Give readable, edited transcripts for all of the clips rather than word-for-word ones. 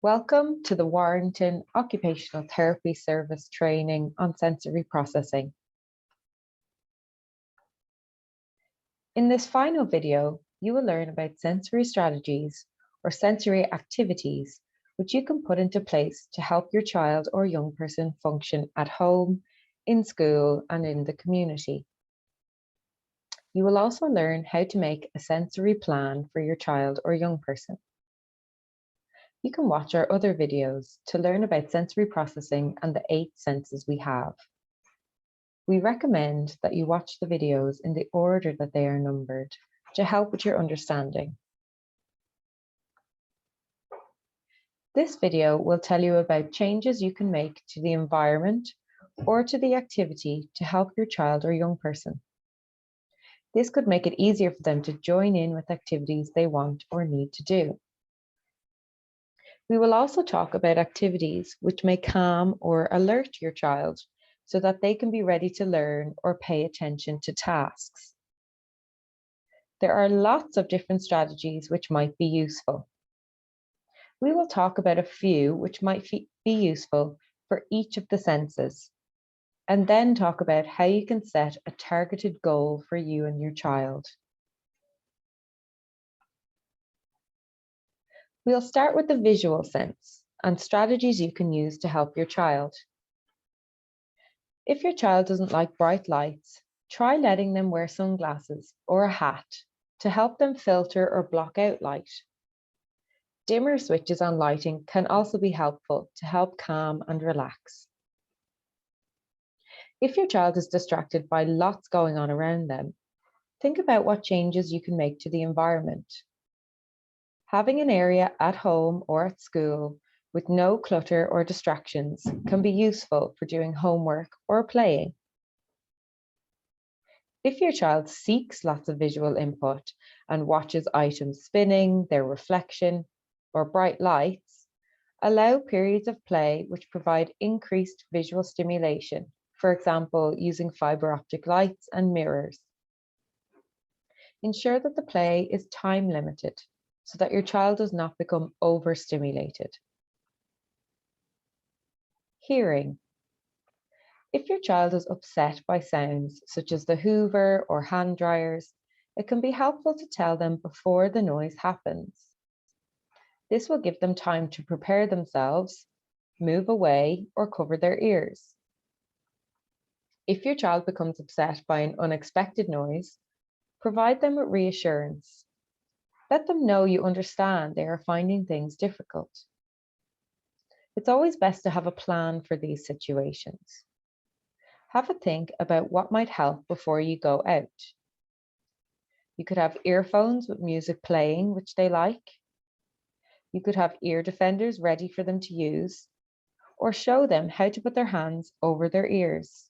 Welcome to the Warrington Occupational Therapy Service training on sensory processing. In this final video, you will learn about sensory strategies or sensory activities which you can put into place to help your child or young person function at home, in school, and in the community. You will also learn how to make a sensory plan for your child or young person. You can watch our other videos to learn about sensory processing and the 8 senses we have. We recommend that you watch the videos in the order that they are numbered to help with your understanding. This video will tell you about changes you can make to the environment or to the activity to help your child or young person. This could make it easier for them to join in with activities they want or need to do. We will also talk about activities which may calm or alert your child so that they can be ready to learn or pay attention to tasks. There are lots of different strategies which might be useful. We will talk about a few which might be useful for each of the senses, and then talk about how you can set a targeted goal for you and your child. We'll start with the visual sense and strategies you can use to help your child. If your child doesn't like bright lights, try letting them wear sunglasses or a hat to help them filter or block out light. Dimmer switches on lighting can also be helpful to help calm and relax. If your child is distracted by lots going on around them, think about what changes you can make to the environment. Having an area at home or at school with no clutter or distractions can be useful for doing homework or playing. If your child seeks lots of visual input and watches items spinning, their reflection, or bright lights, allow periods of play which provide increased visual stimulation, for example, using fiber optic lights and mirrors. Ensure that the play is time limited so that your child does not become overstimulated. Hearing. If your child is upset by sounds such as the Hoover or hand dryers, it can be helpful to tell them before the noise happens. This will give them time to prepare themselves, move away, or cover their ears. If your child becomes upset by an unexpected noise, provide them with reassurance. Let them know you understand they are finding things difficult. It's always best to have a plan for these situations. Have a think about what might help before you go out. You could have earphones with music playing which they like. You could have ear defenders ready for them to use, or show them how to put their hands over their ears.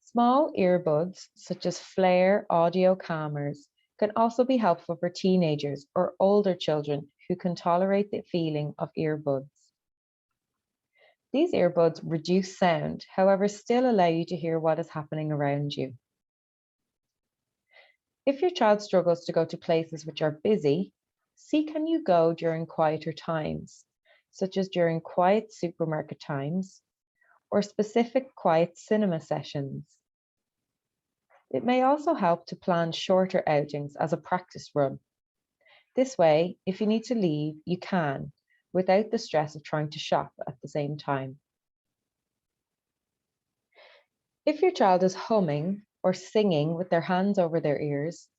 Small earbuds, such as Flare audio calmers, can also be helpful for teenagers or older children who can tolerate the feeling of earbuds. These earbuds reduce sound, however, still allow you to hear what is happening around you. If your child struggles to go to places which are busy, see can you go during quieter times, such as during quiet supermarket times or specific quiet cinema sessions. It may also help to plan shorter outings as a practice run. This way, if you need to leave, you can, without the stress of trying to shop at the same time. If your child is humming or singing with their hands over their ears,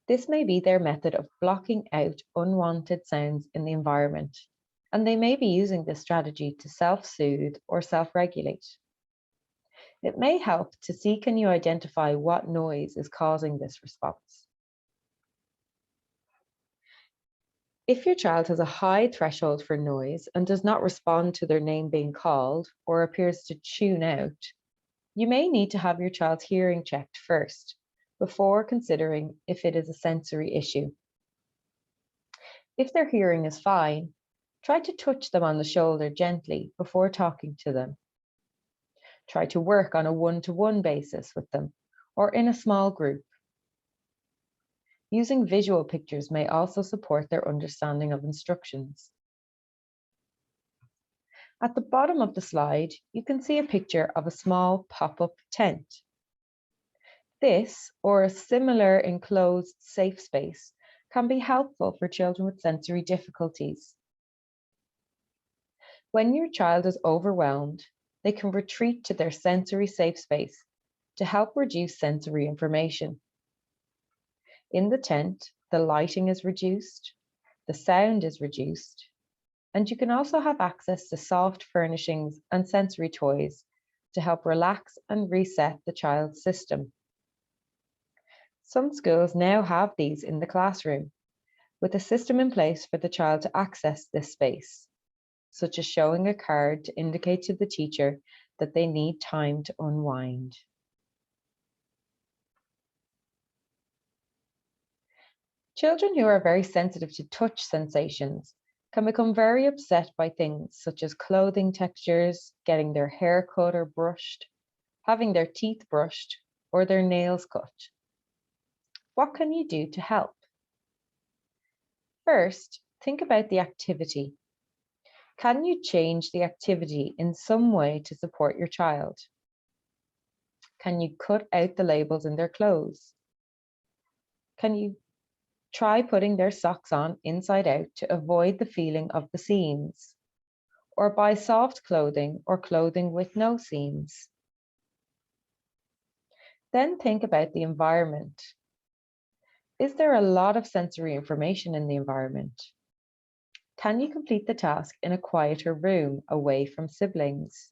this may be their method of blocking out unwanted sounds in the environment, and they may be using this strategy to self-soothe or self-regulate. It may help to see can you identify what noise is causing this response. If your child has a high threshold for noise and does not respond to their name being called or appears to tune out, you may need to have your child's hearing checked first before considering if it is a sensory issue. If their hearing is fine, try to touch them on the shoulder gently before talking to them. Try to work on a one-to-one basis with them or in a small group. Using visual pictures may also support their understanding of instructions. At the bottom of the slide, you can see a picture of a small pop-up tent. This, or a similar enclosed safe space, can be helpful for children with sensory difficulties. When your child is overwhelmed, they can retreat to their sensory safe space to help reduce sensory information. In the tent, the lighting is reduced, the sound is reduced, and you can also have access to soft furnishings and sensory toys to help relax and reset the child's system. Some schools now have these in the classroom, with a system in place for the child to access this space, such as showing a card to indicate to the teacher that they need time to unwind. Children who are very sensitive to touch sensations can become very upset by things such as clothing textures, getting their hair cut or brushed, having their teeth brushed, or their nails cut. What can you do to help? First, think about the activity. Can you change the activity in some way to support your child? Can you cut out the labels in their clothes? Can you try putting their socks on inside out to avoid the feeling of the seams? Or buy soft clothing or clothing with no seams? Then think about the environment. Is there a lot of sensory information in the environment? Can you complete the task in a quieter room away from siblings?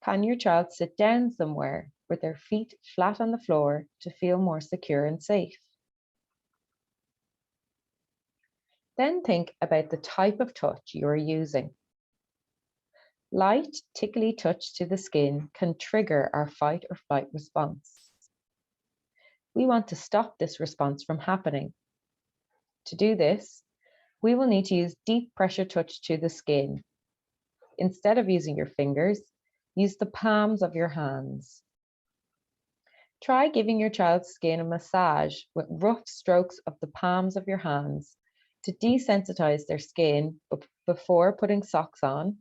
Can your child sit down somewhere with their feet flat on the floor to feel more secure and safe? Then think about the type of touch you are using. Light, tickly touch to the skin can trigger our fight or flight response. We want to stop this response from happening. To do this, we will need to use deep pressure touch to the skin. Instead of using your fingers, use the palms of your hands. Try giving your child's skin a massage with rough strokes of the palms of your hands to desensitize their skin before putting socks on,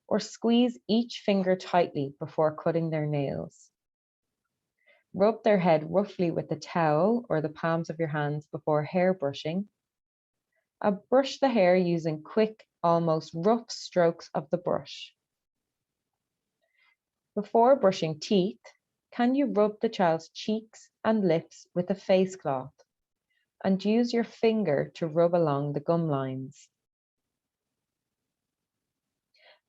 or squeeze each finger tightly before cutting their nails. Rub their head roughly with a towel or the palms of your hands before hair brushing. Brush the hair using quick, almost rough strokes of the brush. Before brushing teeth, can you rub the child's cheeks and lips with a face cloth and use your finger to rub along the gum lines?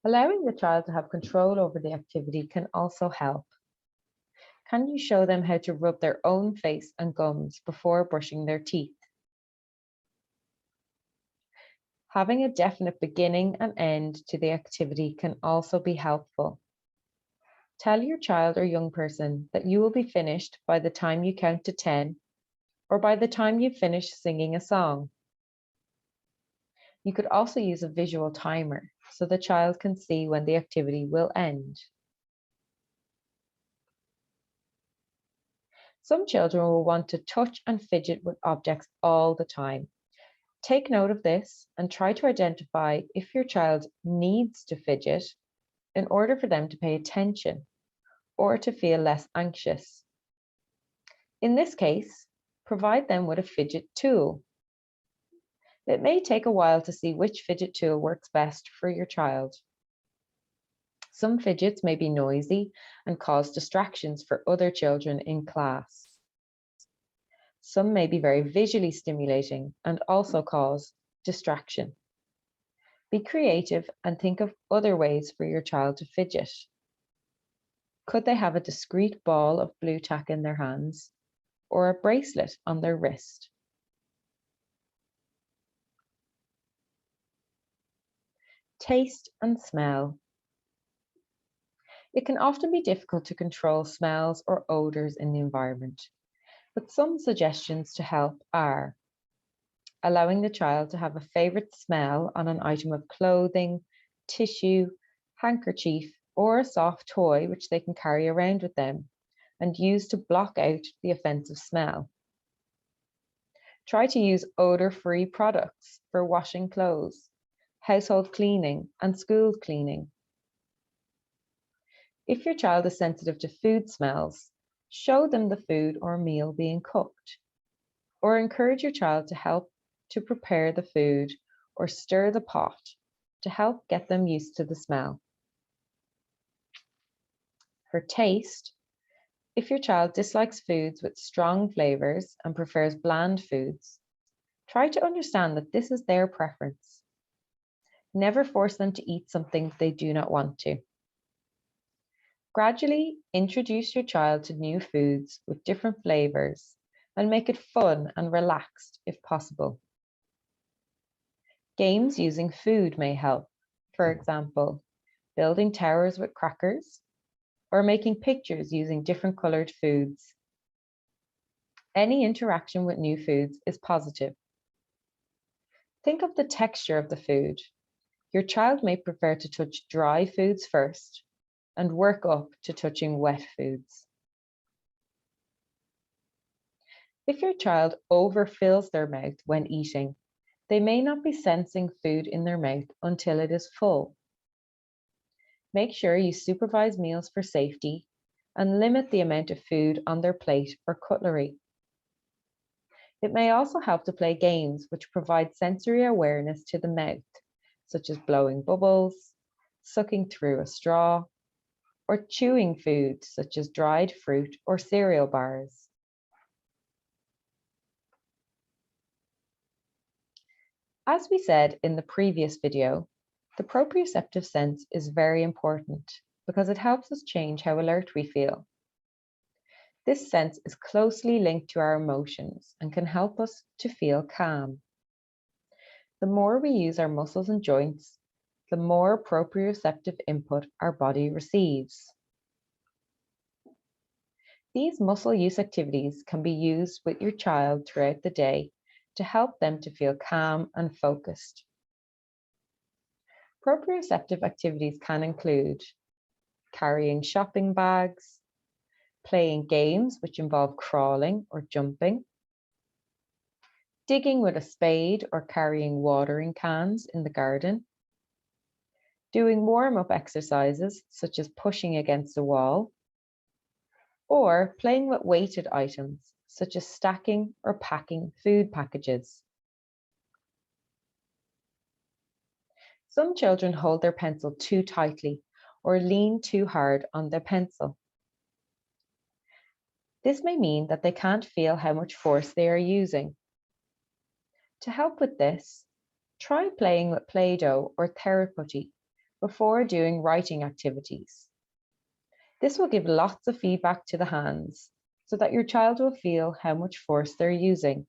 Allowing the child to have control over the activity can also help. Can you show them how to rub their own face and gums before brushing their teeth? Having a definite beginning and end to the activity can also be helpful. Tell your child or young person that you will be finished by the time you count to 10 or by the time you finish singing a song. You could also use a visual timer so the child can see when the activity will end. Some children will want to touch and fidget with objects all the time. Take note of this and try to identify if your child needs to fidget in order for them to pay attention or to feel less anxious. In this case, provide them with a fidget tool. It may take a while to see which fidget tool works best for your child. Some fidgets may be noisy and cause distractions for other children in class. Some may be very visually stimulating and also cause distraction. Be creative and think of other ways for your child to fidget. Could they have a discreet ball of blue tack in their hands or a bracelet on their wrist? Taste and smell. It can often be difficult to control smells or odors in the environment, but some suggestions to help are allowing the child to have a favorite smell on an item of clothing, tissue, handkerchief, or a soft toy which they can carry around with them and use to block out the offensive smell. Try to use odor-free products for washing clothes. household cleaning, and school cleaning. If your child is sensitive to food smells, show them the food or meal being cooked, or encourage your child to help to prepare the food or stir the pot to help get them used to the smell. For taste, if your child dislikes foods with strong flavors and prefers bland foods, try to understand that this is their preference. Never force them to eat something they do not want to. Gradually introduce your child to new foods with different flavors and make it fun and relaxed if possible. Games using food may help. For example, building towers with crackers or making pictures using different colored foods. Any interaction with new foods is positive. Think of the texture of the food. Your child may prefer to touch dry foods first and work up to touching wet foods. If your child overfills their mouth when eating, they may not be sensing food in their mouth until it is full. Make sure you supervise meals for safety and limit the amount of food on their plate or cutlery. It may also help to play games which provide sensory awareness to the mouth, such as blowing bubbles, sucking through a straw, or chewing food such as dried fruit or cereal bars. As we said in the previous video, the proprioceptive sense is very important because it helps us change how alert we feel. This sense is closely linked to our emotions and can help us to feel calm. The more we use our muscles and joints, the more proprioceptive input our body receives. These muscle use activities can be used with your child throughout the day to help them to feel calm and focused. Proprioceptive activities can include carrying shopping bags, playing games which involve crawling or jumping, digging with a spade or carrying watering cans in the garden, doing warm-up exercises such as pushing against a wall, or playing with weighted items such as stacking or packing food packages. Some children hold their pencil too tightly or lean too hard on their pencil. This may mean that they can't feel how much force they are using. To help with this, try playing with Play-Doh or Theraputty before doing writing activities. This will give lots of feedback to the hands so that your child will feel how much force they're using.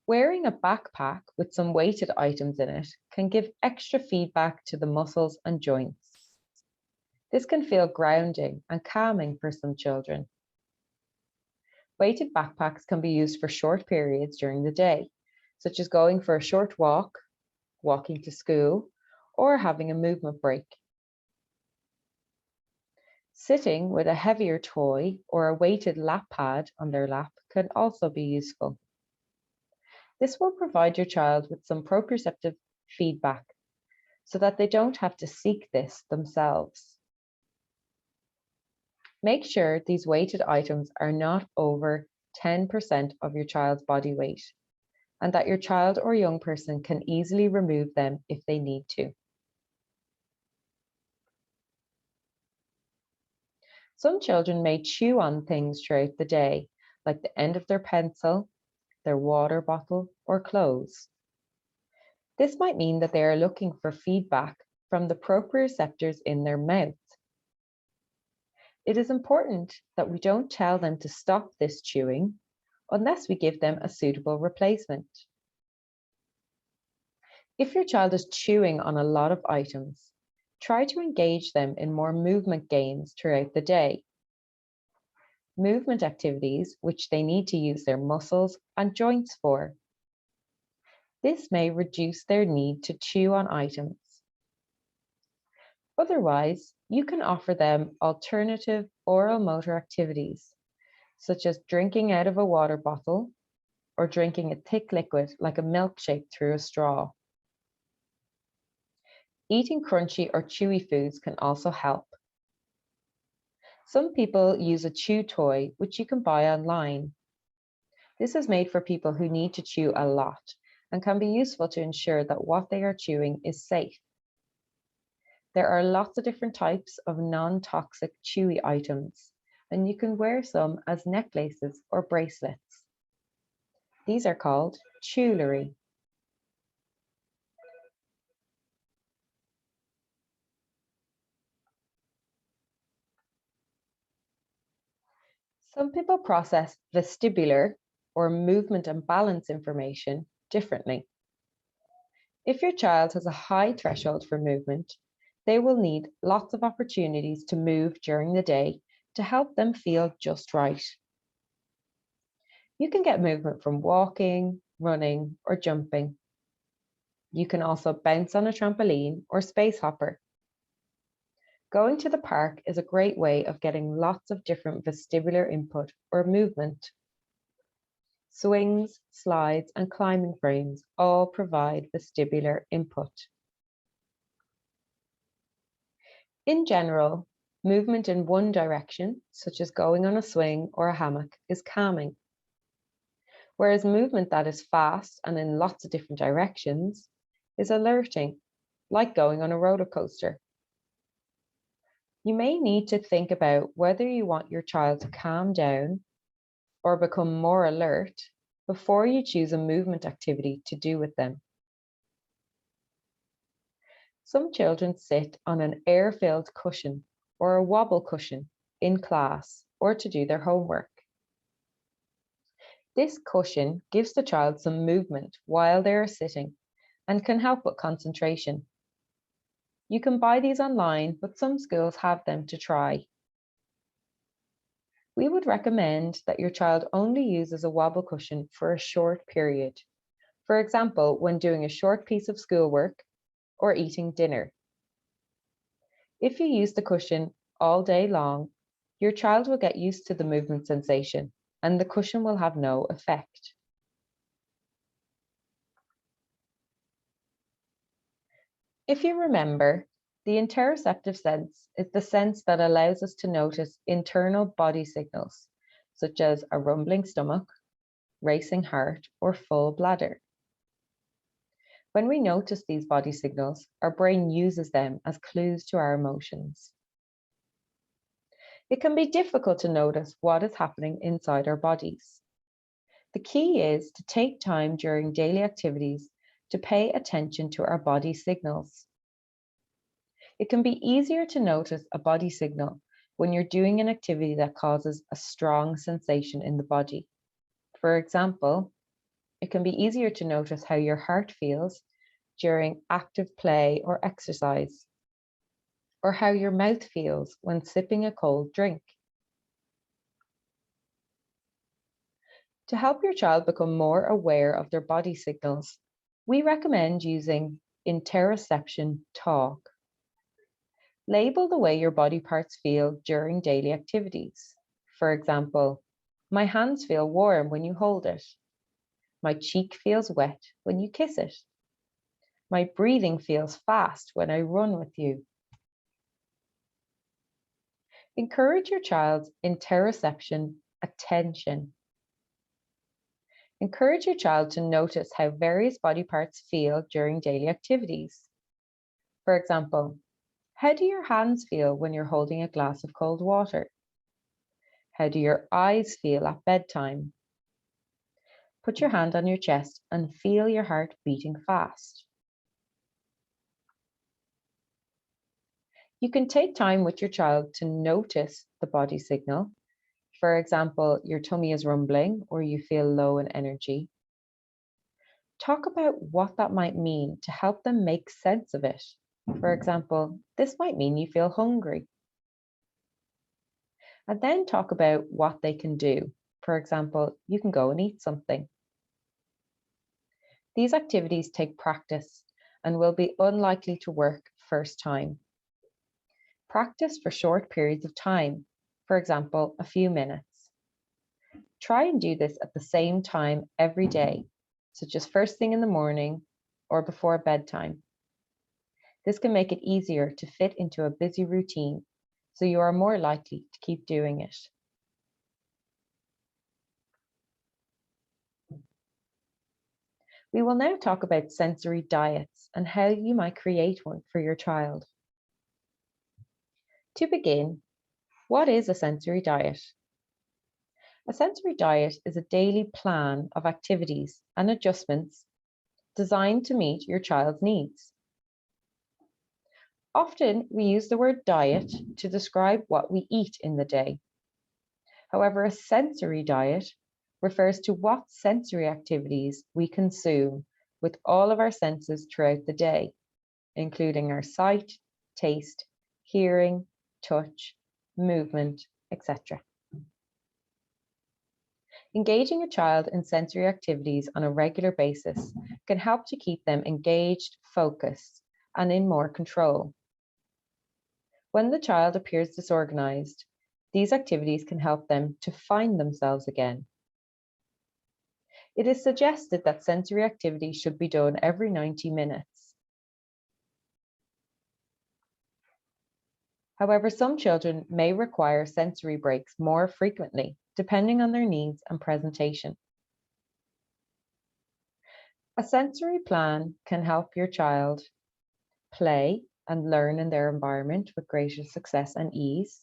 Wearing a backpack with some weighted items in it can give extra feedback to the muscles and joints. This can feel grounding and calming for some children. Weighted backpacks can be used for short periods during the day, such as going for a short walk, walking to school, or having a movement break. Sitting with a heavier toy or a weighted lap pad on their lap can also be useful. This will provide your child with some proprioceptive feedback so that they don't have to seek this themselves. Make sure these weighted items are not over 10% of your child's body weight and that your child or young person can easily remove them if they need to. Some children may chew on things throughout the day, like the end of their pencil, their water bottle, or clothes. This might mean that they are looking for feedback from the proprioceptors in their mouth. It is important that we don't tell them to stop this chewing unless we give them a suitable replacement. If your child is chewing on a lot of items, try to engage them in more movement games throughout the day. Movement activities which they need to use their muscles and joints for. This may reduce their need to chew on items. Otherwise, you can offer them alternative oral motor activities, such as drinking out of a water bottle or drinking a thick liquid like a milkshake through a straw. Eating crunchy or chewy foods can also help. Some people use a chew toy, which you can buy online. This is made for people who need to chew a lot and can be useful to ensure that what they are chewing is safe. There are lots of different types of non-toxic chewy items, and you can wear some as necklaces or bracelets. These are called jewelry. Some people process vestibular or movement and balance information differently. If your child has a high threshold for movement, they will need lots of opportunities to move during the day to help them feel just right. You can get movement from walking, running, or jumping. You can also bounce on a trampoline or space hopper. Going to the park is a great way of getting lots of different vestibular input or movement. Swings, slides, and climbing frames all provide vestibular input. In general, movement in one direction, such as going on a swing or a hammock, is calming. Whereas movement that is fast and in lots of different directions is alerting, like going on a roller coaster. You may need to think about whether you want your child to calm down or become more alert before you choose a movement activity to do with them. Some children sit on an air-filled cushion or a wobble cushion in class or to do their homework. This cushion gives the child some movement while they are sitting and can help with concentration. You can buy these online, but some schools have them to try. We would recommend that your child only uses a wobble cushion for a short period. For example, when doing a short piece of schoolwork or eating dinner. If you use the cushion all day long, your child will get used to the movement sensation and the cushion will have no effect. If you remember, the interoceptive sense is the sense that allows us to notice internal body signals, such as a rumbling stomach, racing heart, or full bladder. When we notice these body signals, our brain uses them as clues to our emotions. It can be difficult to notice what is happening inside our bodies. The key is to take time during daily activities to pay attention to our body signals. It can be easier to notice a body signal when you're doing an activity that causes a strong sensation in the body. For example, it can be easier to notice how your heart feels during active play or exercise, or how your mouth feels when sipping a cold drink. To help your child become more aware of their body signals, we recommend using Interoception talk. Label the way your body parts feel during daily activities. For example, my hands feel warm when you hold it. My cheek feels wet when you kiss it. My breathing feels fast when I run with you. Encourage your child's interoception attention. Encourage your child to notice how various body parts feel during daily activities. For example, how do your hands feel when you're holding a glass of cold water? How do your eyes feel at bedtime? Put your hand on your chest and feel your heart beating fast. You can take time with your child to notice the body signal. For example, your tummy is rumbling or you feel low in energy. Talk about what that might mean to help them make sense of it. For example, this might mean you feel hungry. And then talk about what they can do. For example, you can go and eat something. These activities take practice and will be unlikely to work first time. Practice for short periods of time, for example, a few minutes. Try and do this at the same time every day, such as first thing in the morning or before bedtime. This can make it easier to fit into a busy routine, so you are more likely to keep doing it. We will now talk about sensory diets and how you might create one for your child. To begin, what is a sensory diet? A sensory diet is a daily plan of activities and adjustments designed to meet your child's needs. Often we use the word diet to describe what we eat in the day. However, a sensory diet refers to what sensory activities we consume with all of our senses throughout the day, including our sight, taste, hearing, touch, movement, etc. Engaging a child in sensory activities on a regular basis can help to keep them engaged, focused, and in more control. When the child appears disorganized, these activities can help them to find themselves again. It is suggested that sensory activity should be done every 90 minutes. However, some children may require sensory breaks more frequently, depending on their needs and presentation. A sensory plan can help your child play and learn in their environment with greater success and ease,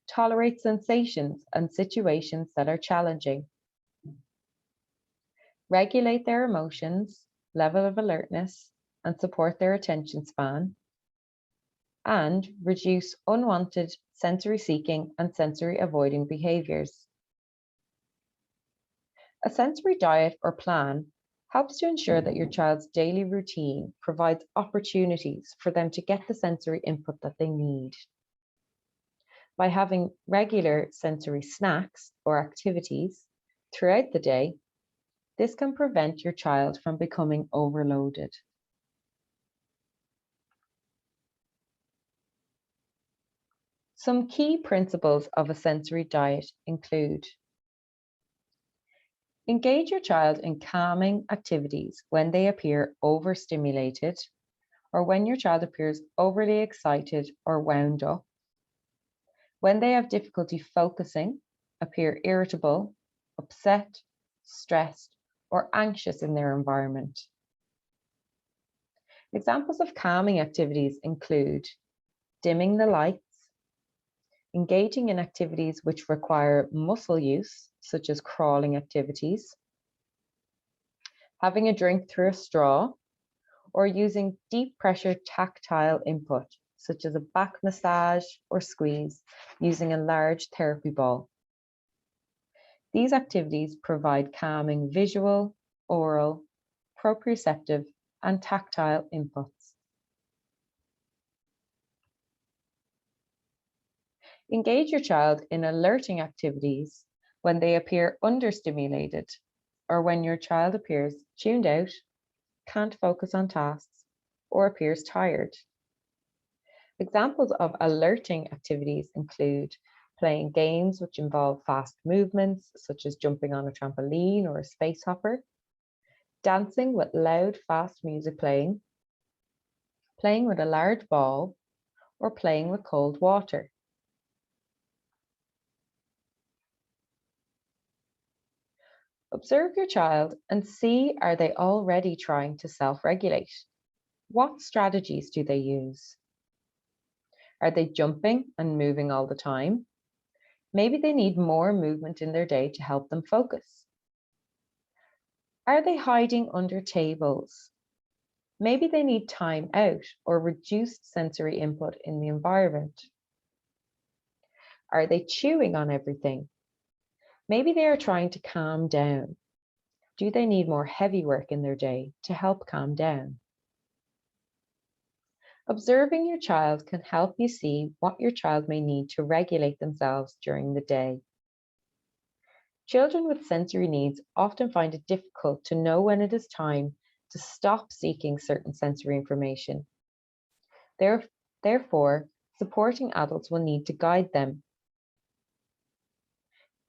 tolerate sensations and situations that are challenging, regulate their emotions, level of alertness, and support their attention span, and reduce unwanted sensory seeking and sensory avoiding behaviors. A sensory diet or plan helps to ensure that your child's daily routine provides opportunities for them to get the sensory input that they need. By having regular sensory snacks or activities throughout the day, this can prevent your child from becoming overloaded. Some key principles of a sensory diet include: engage your child in calming activities when they appear overstimulated or when your child appears overly excited or wound up, when they have difficulty focusing, appear irritable, upset, stressed, or anxious in their environment. Examples of calming activities include dimming the lights, engaging in activities which require muscle use, such as crawling activities, having a drink through a straw, or using deep pressure tactile input, such as a back massage or squeeze using a large therapy ball. These activities provide calming visual, oral, proprioceptive, and tactile inputs. Engage your child in alerting activities when they appear understimulated or when your child appears tuned out, can't focus on tasks, or appears tired. Examples of alerting activities include playing games which involve fast movements, such as jumping on a trampoline or a space hopper, dancing with loud, fast music playing, playing with a large ball, or playing with cold water. Observe your child and see, are they already trying to self-regulate? What strategies do they use? Are they jumping and moving all the time? Maybe they need more movement in their day to help them focus. Are they hiding under tables? Maybe they need time out or reduced sensory input in the environment. Are they chewing on everything? Maybe they are trying to calm down. Do they need more heavy work in their day to help calm down? Observing your child can help you see what your child may need to regulate themselves during the day. Children with sensory needs often find it difficult to know when it is time to stop seeking certain sensory information. Therefore, supporting adults will need to guide them.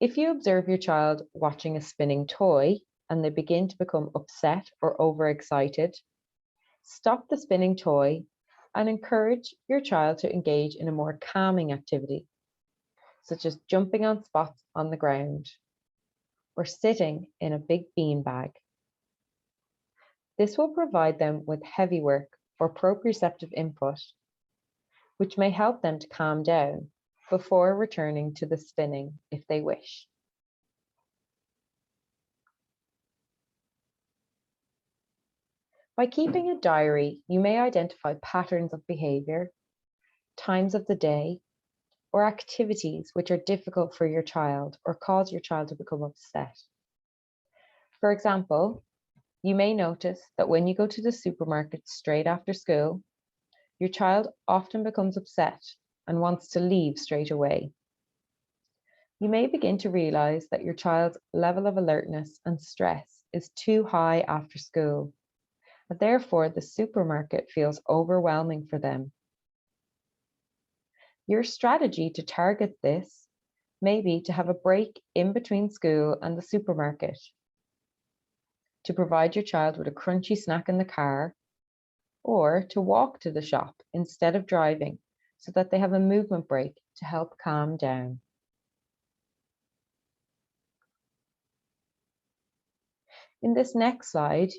If you observe your child watching a spinning toy and they begin to become upset or overexcited, stop the spinning toy and encourage your child to engage in a more calming activity, such as jumping on spots on the ground or sitting in a big bean bag. This will provide them with heavy work or proprioceptive input, which may help them to calm down before returning to the spinning if they wish. By keeping a diary, you may identify patterns of behavior, times of the day, or activities which are difficult for your child or cause your child to become upset. For example, you may notice that when you go to the supermarket straight after school, your child often becomes upset and wants to leave straight away. You may begin to realize that your child's level of alertness and stress is too high after school, and therefore the supermarket feels overwhelming for them. Your strategy to target this may be to have a break in between school and the supermarket, to provide your child with a crunchy snack in the car, or to walk to the shop instead of driving so that they have a movement break to help calm down. In this next slide,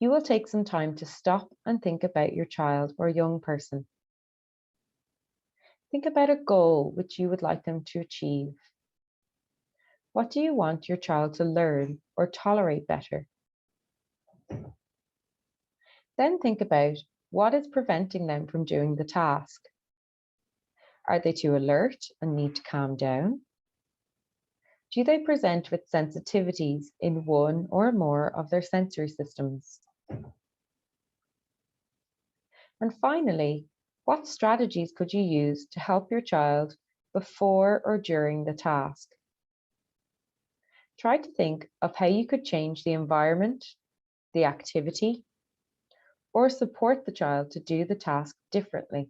you will take some time to stop and think about your child or young person. Think about a goal which you would like them to achieve. What do you want your child to learn or tolerate better? Then think about what is preventing them from doing the task. Are they too alert and need to calm down? Do they present with sensitivities in one or more of their sensory systems? And finally, what strategies could you use to help your child before or during the task? Try to think of how you could change the environment, the activity, or support the child to do the task differently.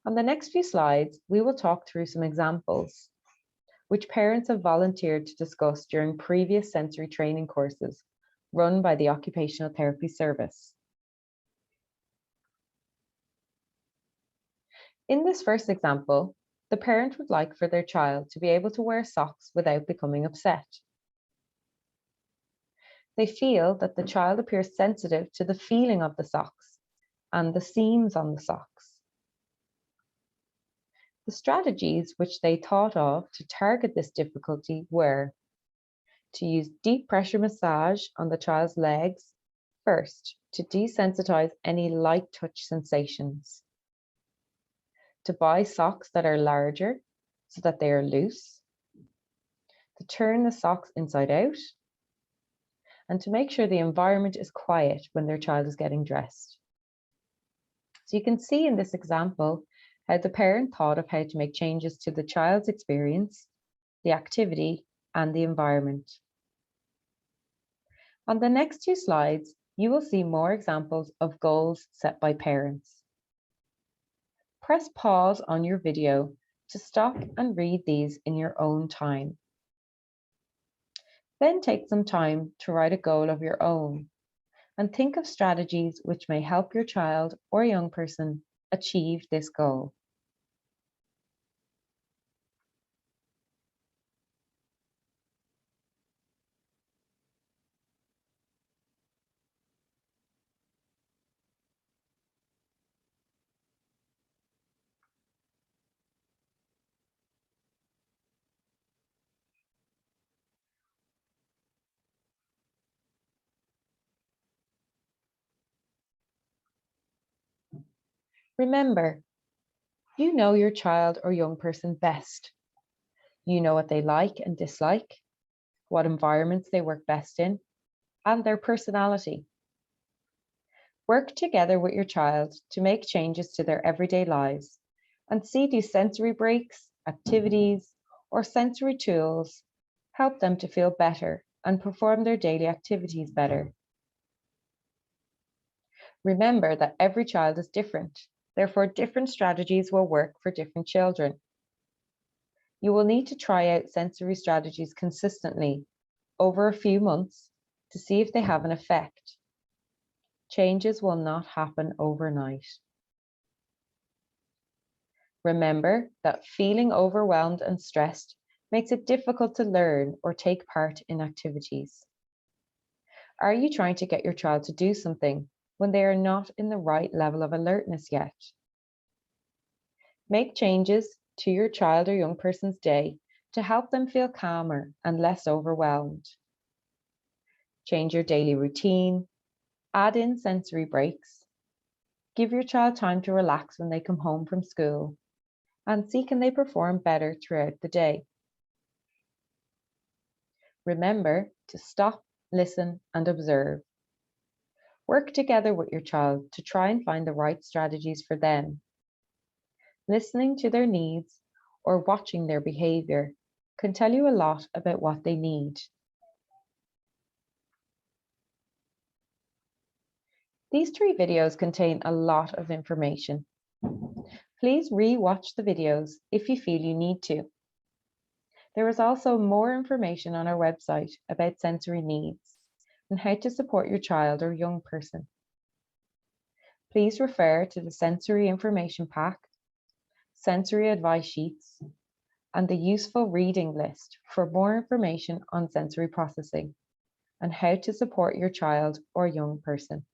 On the next few slides, we will talk through some examples which parents have volunteered to discuss during previous sensory training courses run by the Occupational Therapy Service. In this first example, the parent would like for their child to be able to wear socks without becoming upset. They feel that the child appears sensitive to the feeling of the socks and the seams on the socks. The strategies which they thought of to target this difficulty were to use deep pressure massage on the child's legs first to desensitize any light touch sensations, to buy socks that are larger so that they are loose, to turn the socks inside out, and to make sure the environment is quiet when their child is getting dressed. So you can see in this example how the parent thought of how to make changes to the child's experience, the activity, and the environment. On the next two slides, you will see more examples of goals set by parents. Press pause on your video to stop and read these in your own time. Then take some time to write a goal of your own and think of strategies which may help your child or young person achieve this goal. Remember, you know your child or young person best. You know what they like and dislike, what environments they work best in, and their personality. Work together with your child to make changes to their everyday lives and see do sensory breaks, activities, or sensory tools help them to feel better and perform their daily activities better. Remember that every child is different, therefore different strategies will work for different children. You will need to try out sensory strategies consistently over a few months to see if they have an effect. Changes will not happen overnight. Remember that feeling overwhelmed and stressed makes it difficult to learn or take part in activities. Are you trying to get your child to do something when they are not in the right level of alertness yet? Make changes to your child or young person's day to help them feel calmer and less overwhelmed. Change your daily routine, add in sensory breaks, give your child time to relax when they come home from school, and see can they perform better throughout the day. Remember to stop, listen, and observe. Work together with your child to try and find the right strategies for them. Listening to their needs or watching their behavior can tell you a lot about what they need. These 3 videos contain a lot of information. Please re-watch the videos if you feel you need to. There is also more information on our website about sensory needs and how to support your child or young person. Please refer to the sensory information pack, sensory advice sheets, and the useful reading list for more information on sensory processing and how to support your child or young person.